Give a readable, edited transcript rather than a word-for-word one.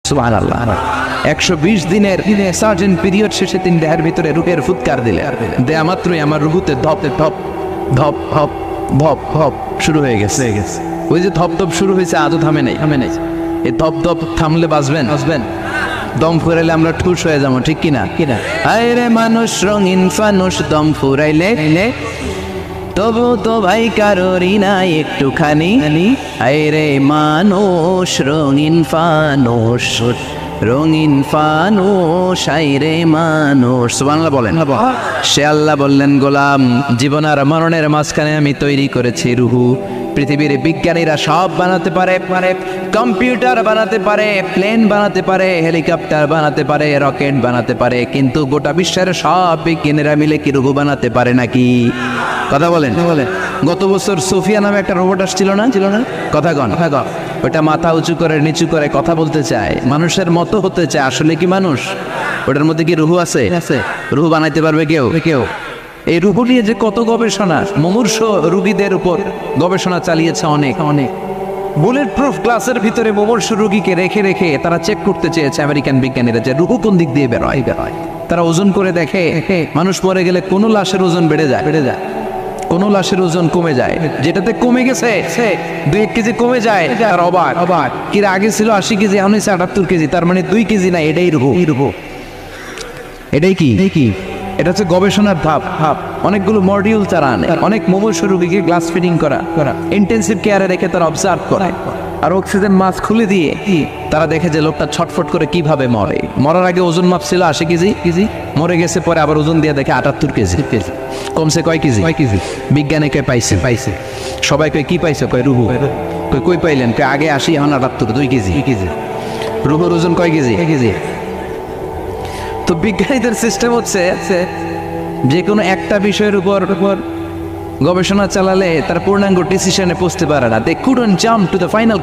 সুবহানাল্লাহ। 120 দিনের sergeant period শেষে তিনি দেহের ভিতরে রুহের ফুৎকার দিলেন। দেয়া মাত্রই আমার রুহুতে ধপ ধপ ধপ ধপ ধপ ধপ শুরু হয়ে গেছে। ওই যে ধপ ধপ শুরু হয়েছে আজও থামে নাই। এই ধপ ধপ থামলে বাঁচবেন। দম ফুরাইলে আমরা ঠুস হয়ে যাবো, ঠিক কিনা? আয় রে মানুষ রঙিন ফানুষ, দম ফুরাইলে তবু তো ভাই কারোরই নাই একটুখানি। আয় রে মানুষ রঙিন ফানুষ, রঙিন ফানুষ, আয় রে মানুষ। সুবহানাল্লাহ বলেন। সে আল্লাহ বললেন, গোলাম, জীবন আর মরণের মাঝখানে আমি তৈরি করেছি রুহু। পৃথিবীর বিজ্ঞানীরা সব বানাতে পারে, কম্পিউটার বানাতে পারে, প্লেন বানাতে পারে, হেলিকপ্টার বানাতে পারে, রকেট বানাতে পারে, কিন্তু গোটা বিশ্বের সব বিজ্ঞানীরা মিলে কি রুহু বানাতে পারে নাকি? কথা বলেন। গত বছর সোফিয়া নামে একটা রোবট আসছিল না? কথা কন। ওটা মাথা উঁচু করে নিচু করে কথা বলতে চায়, মানুষের মতো হতে চায়। আসলে কি মানুষ? ওটার মধ্যে কি রুহু আছে? রুহু বানাইতে পারবে কেউ? এই রুহু নিয়ে যে কত গবেষণা, মুমূর্ষ রোগীদের উপর গবেষণা চালিয়েছে অনেক। বুলেট প্রুফ গ্লাসের ভিতরে মুমূর্ষ রোগীকে রেখে তারা চেক করতে চেয়েছে আমেরিকান বিজ্ঞানীরা যে রুহু কোন দিক দিয়ে বেরোয়। তারা ওজন করে দেখে মানুষ মরে গেলে কোন লাশের ওজন বেড়ে যায়, কোন লাশের ওজন কমে যায়। যেটাতে কমে গেছে 2-1 কেজি কমে যায়, আর অবাক কি আগে ছিল 80 কেজি, এখন হচ্ছে 78 কেজি, তার মানে 2 কেজি না, এটাই রুহু। এটাই কি? এটা হচ্ছে গবেষণার ধাপ। অনেকগুলো মডিউল চালান, অনেক মুমূর্ষ রোগীকে গ্লাস ফিটিং করা, ইন্টেন্সিভ কেয়ারে রেখে তারা অবজার্ভ করে, আর অক্সিজেন মাস্ক খুলে দিয়ে তারা দেখে যে লোকটা ছটফট করে কিভাবে মরে। মরার আগে ওজন মাপ ছিল 80 কেজি, মরে গেছে পরে আবার ওজন দিয়ে দেখে 78 কেজি। কমছে কয় কেজি? বিজ্ঞানে কে পাইছে? সবাই কয় কি পাইছে? কয় রুহু। কই পাইলেন? কয় আগে 80, এখন 78, 2 কেজি। রুহুর ওজন কয় কেজি? তো বিজ্ঞানীদের সিস্টেম হচ্ছে যে কোনো একটা বিষয়ের উপর গবেষণা চালালে তার পূর্ণাঙ্গ ডিসিশনে পৌঁছতে পারে না। They couldn't jump to the final